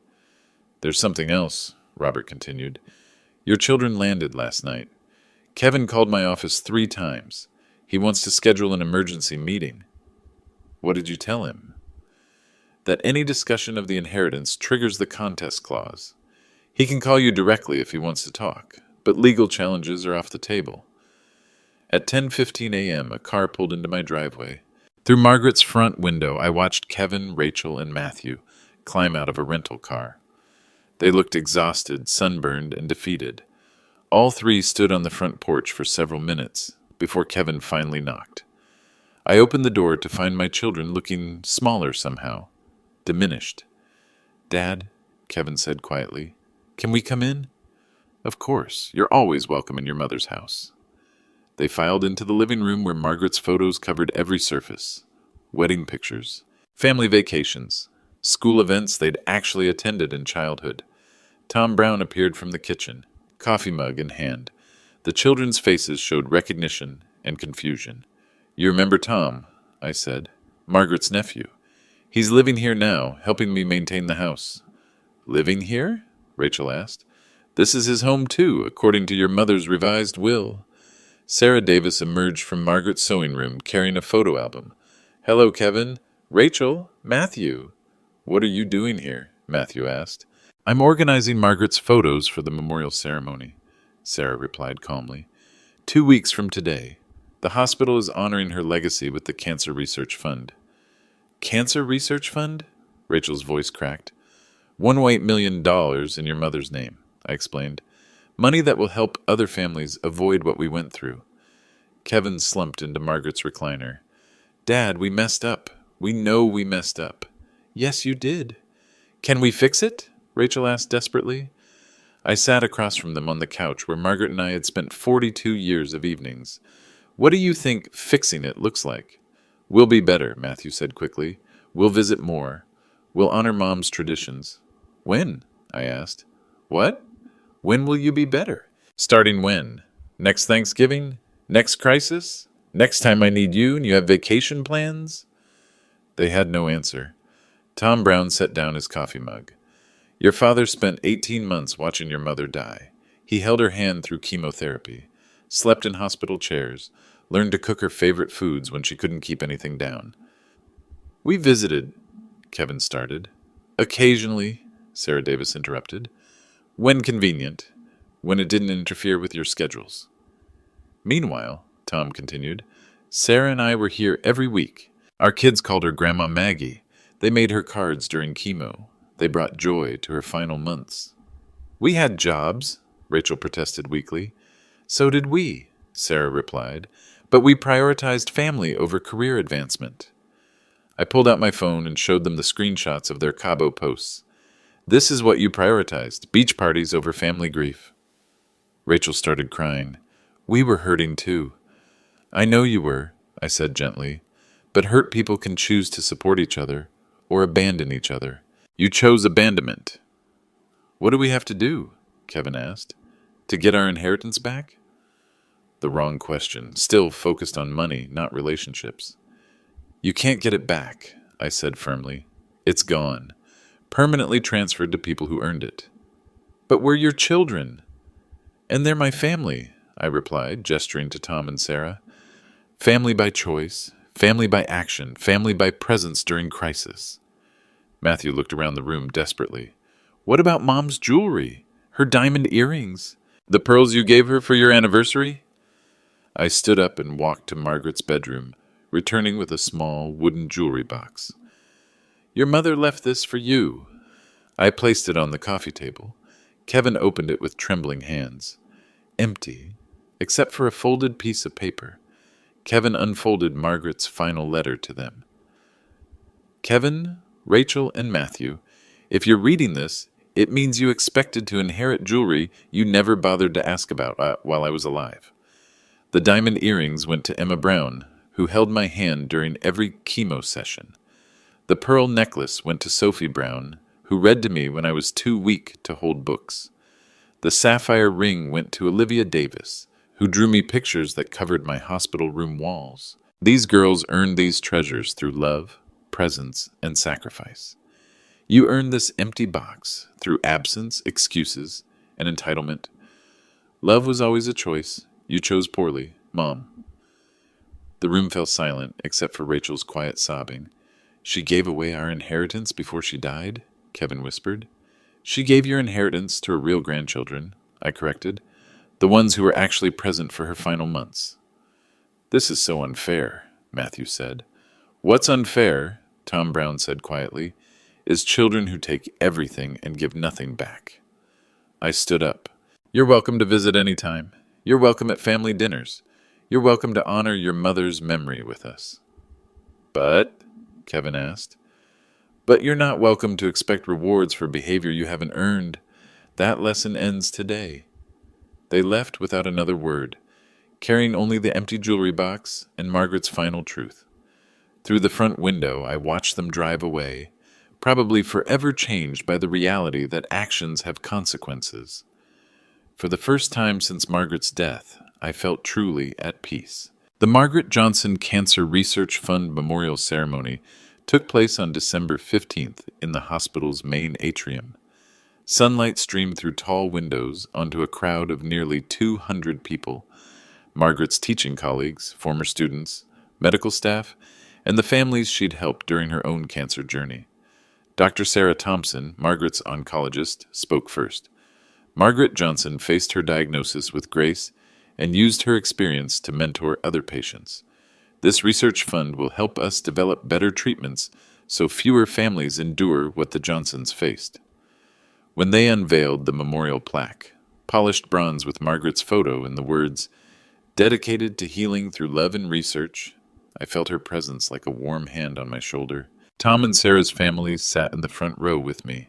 There's something else, Robert continued. Your children landed last night. Kevin called my office 3 times. He wants to schedule an emergency meeting. What did you tell him? That any discussion of the inheritance triggers the contest clause. He can call you directly if he wants to talk, but legal challenges are off the table. At 10:15 a.m., a car pulled into my driveway. Through Margaret's front window, I watched Kevin, Rachel, and Matthew climb out of a rental car. They looked exhausted, sunburned, and defeated. All 3 stood on the front porch for several minutes before Kevin finally knocked. I opened the door to find my children looking smaller somehow, diminished. Dad, Kevin said quietly, can we come in? Of course, you're always welcome in your mother's house. They filed into the living room where Margaret's photos covered every surface. Wedding pictures, family vacations, school events they'd actually attended in childhood. Tom Brown appeared from the kitchen, coffee mug in hand. The children's faces showed recognition and confusion. You remember Tom, I said. Margaret's nephew. He's living here now, helping me maintain the house. Living here? Rachel asked. This is his home too, according to your mother's revised will. Sarah Davis emerged from Margaret's sewing room carrying a photo album. Hello, Kevin. Rachel, Matthew. What are you doing here? Matthew asked. I'm organizing Margaret's photos for the memorial ceremony, Sarah replied calmly. 2 weeks from today. The hospital is honoring her legacy with the Cancer Research Fund. Cancer Research Fund? Rachel's voice cracked. $1.8 million in your mother's name, I explained. Money that will help other families avoid what we went through. Kevin slumped into Margaret's recliner. Dad, we messed up. We know we messed up. Yes, you did. Can we fix it? Rachel asked desperately. I sat across from them on the couch where Margaret and I had spent 42 years of evenings. What do you think fixing it looks like? We'll be better, Matthew said quickly. We'll visit more. We'll honor Mom's traditions. When? I asked. What? When will you be better? Starting when? Next Thanksgiving? Next crisis? Next time I need you and you have vacation plans? They had no answer. Tom Brown set down his coffee mug. Your father spent 18 months watching your mother die. He held her hand through chemotherapy, slept in hospital chairs, learned to cook her favorite foods when she couldn't keep anything down. We visited, Kevin started. Occasionally, Sarah Davis interrupted. When convenient, when it didn't interfere with your schedules. Meanwhile, Tom continued, Sarah and I were here every week. Our kids called her Grandma Maggie. They made her cards during chemo. They brought joy to her final months. We had jobs, Rachel protested weakly. So did we, Sarah replied, but we prioritized family over career advancement. I pulled out my phone and showed them the screenshots of their Cabo posts. This is what you prioritized, beach parties over family grief. Rachel started crying. We were hurting too. I know you were, I said gently, but hurt people can choose to support each other or abandon each other. You chose abandonment. What do we have to do? Kevin asked. To get our inheritance back? The wrong question, still focused on money, not relationships. You can't get it back, I said firmly. It's gone. Permanently transferred to people who earned it. But we're your children. And they're my family, I replied, gesturing to Tom and Sarah. Family by choice, family by action, family by presence during crisis. Matthew looked around the room desperately. What about Mom's jewelry? Her diamond earrings? The pearls you gave her for your anniversary? I stood up and walked to Margaret's bedroom, returning with a small wooden jewelry box. Your mother left this for you. I placed it on the coffee table. Kevin opened it with trembling hands. Empty, except for a folded piece of paper. Kevin unfolded Margaret's final letter to them. Kevin, Rachel, and Matthew, if you're reading this, it means you expected to inherit jewelry you never bothered to ask about while I was alive. The diamond earrings went to Emma Brown, who held my hand during every chemo session. The pearl necklace went to Sophie Brown, who read to me when I was too weak to hold books. The sapphire ring went to Olivia Davis, who drew me pictures that covered my hospital room walls. These girls earned these treasures through love, presence, and sacrifice. You earned this empty box through absence, excuses, and entitlement. Love was always a choice. You chose poorly, Mom. The room fell silent, except for Rachel's quiet sobbing. She gave away our inheritance before she died, Kevin whispered. She gave your inheritance to her real grandchildren, I corrected, the ones who were actually present for her final months. This is so unfair, Matthew said. What's unfair, Tom Brown said quietly, is children who take everything and give nothing back. I stood up. You're welcome to visit any time. You're welcome at family dinners. You're welcome to honor your mother's memory with us. But, Kevin asked, but you're not welcome to expect rewards for behavior you haven't earned. That lesson ends today. They left without another word, carrying only the empty jewelry box and Margaret's final truth. Through the front window, I watched them drive away, probably forever changed by the reality that actions have consequences. For the first time since Margaret's death, I felt truly at peace. The Margaret Johnson Cancer Research Fund Memorial Ceremony took place on December 15th in the hospital's main atrium. Sunlight streamed through tall windows onto a crowd of nearly 200 people. Margaret's teaching colleagues, former students, medical staff, and the families she'd helped during her own cancer journey. Dr. Sarah Thompson, Margaret's oncologist, spoke first. Margaret Johnson faced her diagnosis with grace and used her experience to mentor other patients. This research fund will help us develop better treatments so fewer families endure what the Johnsons faced. When they unveiled the memorial plaque, polished bronze with Margaret's photo and the words, "Dedicated to healing through love and research," I felt her presence like a warm hand on my shoulder. Tom and Sarah's families sat in the front row with me.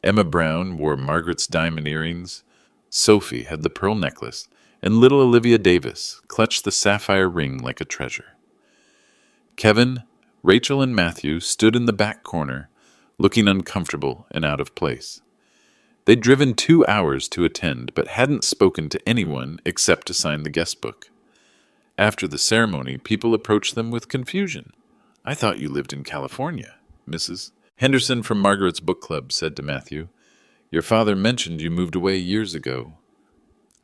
Emma Brown wore Margaret's diamond earrings, Sophie had the pearl necklace, and little Olivia Davis clutched the sapphire ring like a treasure. Kevin, Rachel, and Matthew stood in the back corner, looking uncomfortable and out of place. They'd driven 2 hours to attend, but hadn't spoken to anyone except to sign the guest book. After the ceremony, people approached them with confusion. "I thought you lived in California," Mrs. Henderson from Margaret's book club said to Matthew. "Your father mentioned you moved away years ago."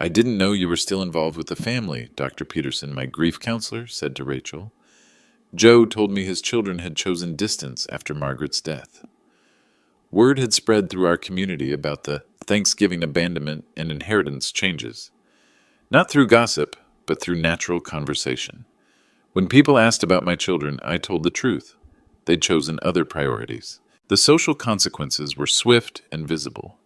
"I didn't know you were still involved with the family," Dr. Peterson, my grief counselor, said to Rachel. "Joe told me his children had chosen distance after Margaret's death." Word had spread through our community about the Thanksgiving abandonment and inheritance changes. Not through gossip, but through natural conversation. When people asked about my children, I told the truth. They'd chosen other priorities. The social consequences were swift and visible.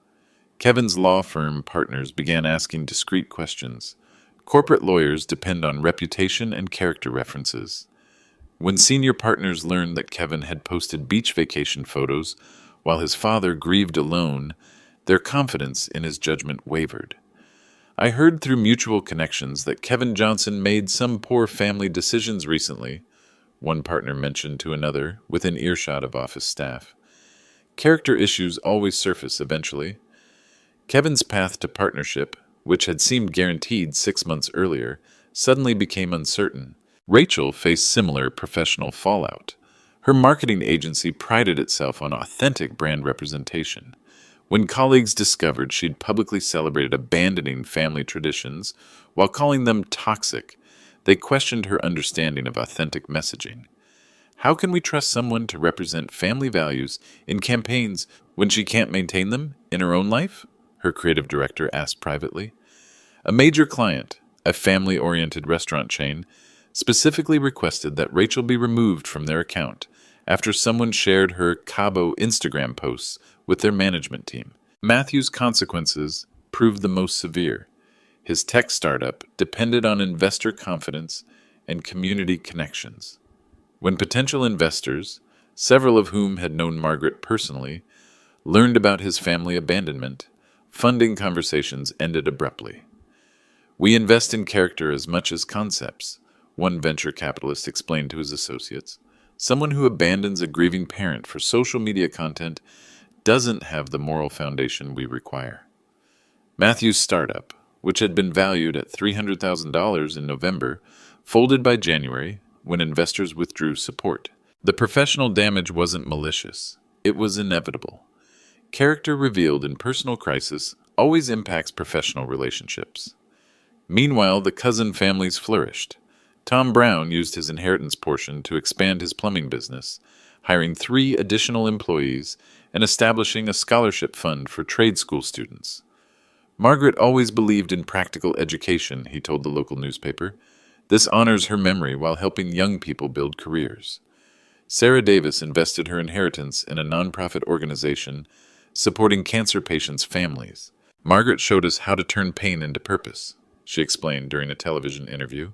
Kevin's law firm partners began asking discreet questions. Corporate lawyers depend on reputation and character references. When senior partners learned that Kevin had posted beach vacation photos while his father grieved alone, their confidence in his judgment wavered. I heard through mutual connections that Kevin Johnson made some poor family decisions recently, one partner mentioned to another within earshot of office staff. Character issues always surface eventually. Kevin's path to partnership, which had seemed guaranteed 6 months earlier, suddenly became uncertain. Rachel faced similar professional fallout. Her marketing agency prided itself on authentic brand representation. When colleagues discovered she'd publicly celebrated abandoning family traditions while calling them toxic, they questioned her understanding of authentic messaging. How can we trust someone to represent family values in campaigns when she can't maintain them in her own life? Her creative director asked privately. A major client, a family-oriented restaurant chain, specifically requested that Rachel be removed from their account after someone shared her Cabo Instagram posts with their management team. Matthew's consequences proved the most severe. His tech startup depended on investor confidence and community connections. When potential investors, several of whom had known Margaret personally, learned about his family abandonment, funding conversations ended abruptly. "We invest in character as much as concepts," one venture capitalist explained to his associates. "Someone who abandons a grieving parent for social media content doesn't have the moral foundation we require." Matthew's startup, which had been valued at $300,000 in November, folded by January when investors withdrew support. The professional damage wasn't malicious. It was inevitable. Character revealed in personal crisis always impacts professional relationships. Meanwhile, the cousin families flourished. Tom Brown used his inheritance portion to expand his plumbing business, hiring 3 additional employees and establishing a scholarship fund for trade school students. "Margaret always believed in practical education," he told the local newspaper. "This honors her memory while helping young people build careers." Sarah Davis invested her inheritance in a nonprofit organization supporting cancer patients' families. "Margaret showed us how to turn pain into purpose," she explained during a television interview.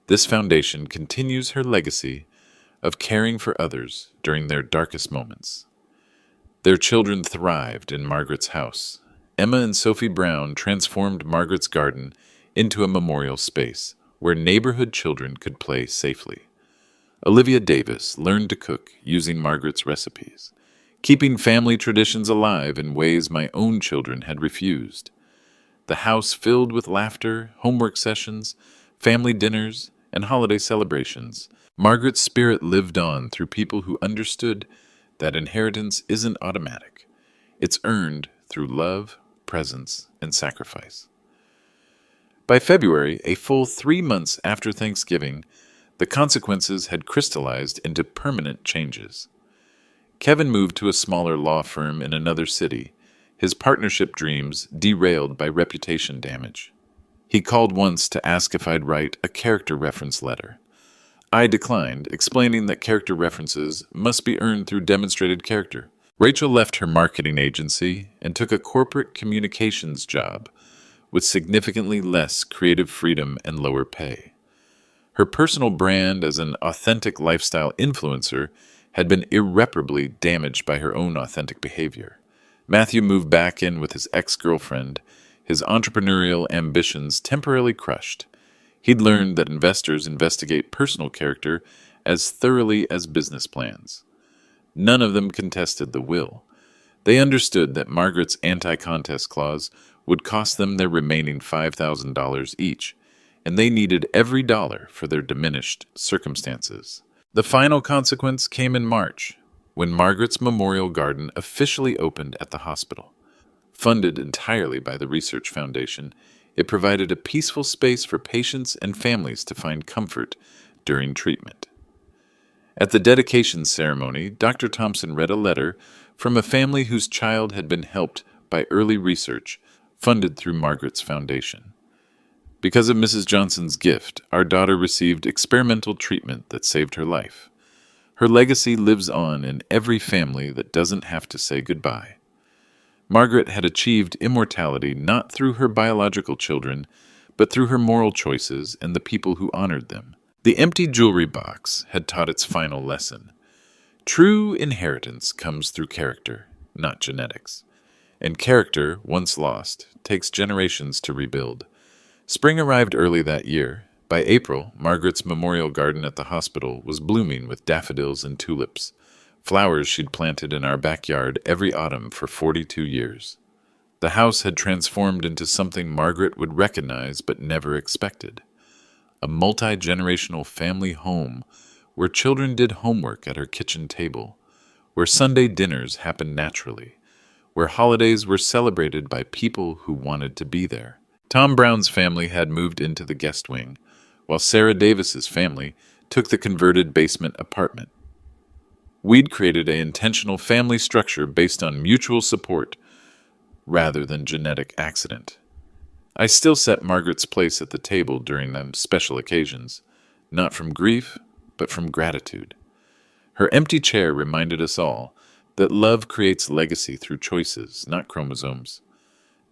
This foundation continues her legacy of caring for others during their darkest moments. Their children thrived in Margaret's house. Emma and Sophie Brown transformed Margaret's garden into a memorial space where neighborhood children could play safely. Olivia Davis learned to cook using Margaret's recipes, keeping family traditions alive in ways my own children had refused. The house filled with laughter, homework sessions, family dinners, and holiday celebrations. Margaret's spirit lived on through people who understood that inheritance isn't automatic. It's earned through love, presence, and sacrifice. By February, a full 3 months after Thanksgiving, the consequences had crystallized into permanent changes. Kevin moved to a smaller law firm in another city, his partnership dreams derailed by reputation damage. He called once to ask if I'd write a character reference letter. I declined, explaining that character references must be earned through demonstrated character. Rachel left her marketing agency and took a corporate communications job with significantly less creative freedom and lower pay. Her personal brand as an authentic lifestyle influencer had been irreparably damaged by her own authentic behavior. Matthew moved back in with his ex-girlfriend, his entrepreneurial ambitions temporarily crushed. He'd learned that investors investigate personal character as thoroughly as business plans. None of them contested the will. They understood that Margaret's anti-contest clause would cost them their remaining $5,000 each, and they needed every dollar for their diminished circumstances. The final consequence came in March, when Margaret's memorial garden officially opened at the hospital. Funded entirely by the Research Foundation, it provided a peaceful space for patients and families to find comfort during treatment. At the dedication ceremony, Dr. Thompson read a letter from a family whose child had been helped by early research funded through Margaret's foundation. Because of Mrs. Johnson's gift, our daughter received experimental treatment that saved her life. Her legacy lives on in every family that doesn't have to say goodbye. Margaret had achieved immortality not through her biological children, but through her moral choices and the people who honored them. The empty jewelry box had taught its final lesson. True inheritance comes through character, not genetics. And character, once lost, takes generations to rebuild. Spring arrived early that year. By April, Margaret's memorial garden at the hospital was blooming with daffodils and tulips, flowers she'd planted in our backyard every autumn for 42 years. The house had transformed into something Margaret would recognize but never expected. A multi-generational family home where children did homework at her kitchen table, where Sunday dinners happened naturally, where holidays were celebrated by people who wanted to be there. Tom Brown's family had moved into the guest wing, while Sarah Davis's family took the converted basement apartment. We'd created an intentional family structure based on mutual support rather than genetic accident. I still set Margaret's place at the table during them special occasions, not from grief, but from gratitude. Her empty chair reminded us all that love creates legacy through choices, not chromosomes.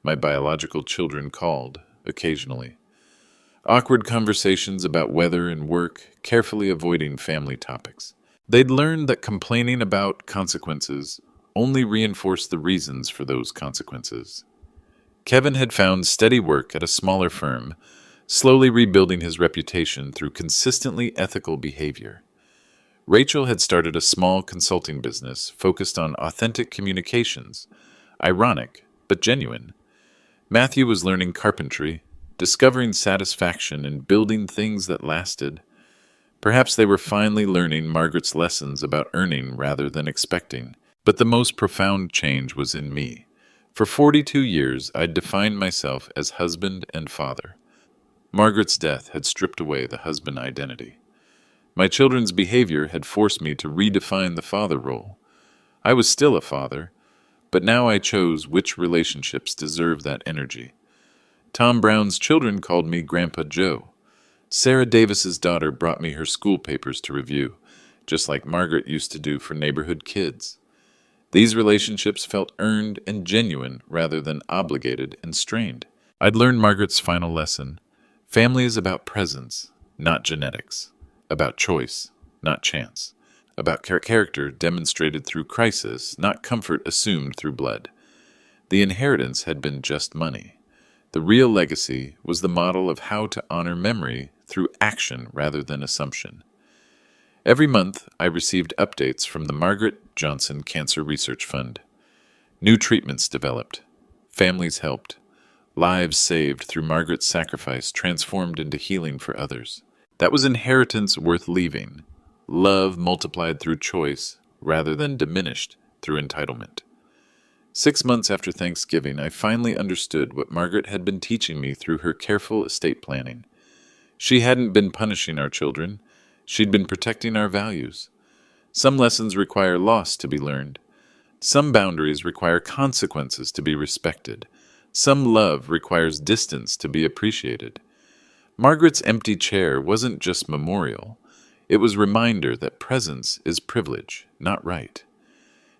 My biological children called, occasionally. Awkward conversations about weather and work, carefully avoiding family topics. They'd learned that complaining about consequences only reinforced the reasons for those consequences. Kevin had found steady work at a smaller firm, slowly rebuilding his reputation through consistently ethical behavior. Rachel had started a small consulting business focused on authentic communications, ironic but genuine. Matthew was learning carpentry, discovering satisfaction in building things that lasted. Perhaps they were finally learning Margaret's lessons about earning rather than expecting. But the most profound change was in me. For 42 years, I'd defined myself as husband and father. Margaret's death had stripped away the husband identity. My children's behavior had forced me to redefine the father role. I was still a father, but now I chose which relationships deserve that energy. Tom Brown's children called me Grandpa Joe. Sarah Davis's daughter brought me her school papers to review, just like Margaret used to do for neighborhood kids. These relationships felt earned and genuine rather than obligated and strained. I'd learned Margaret's final lesson. Family is about presence, not genetics. About choice, not chance. About character demonstrated through crisis, not comfort assumed through blood. The inheritance had been just money. The real legacy was the model of how to honor memory through action rather than assumption. Every month, I received updates from the Margaret Johnson Cancer Research Fund. New treatments developed. Families helped. Lives saved through Margaret's sacrifice transformed into healing for others. That was inheritance worth leaving. Love multiplied through choice rather than diminished through entitlement. 6 months after Thanksgiving, I finally understood what Margaret had been teaching me through her careful estate planning. She hadn't been punishing our children. She'd been protecting our values. Some lessons require loss to be learned. Some boundaries require consequences to be respected. Some love requires distance to be appreciated. Margaret's empty chair wasn't just memorial. It was reminder that presence is privilege, not right.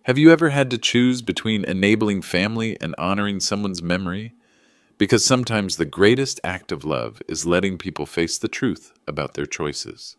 Have you ever had to choose between enabling family and honoring someone's memory? Because sometimes the greatest act of love is letting people face the truth about their choices.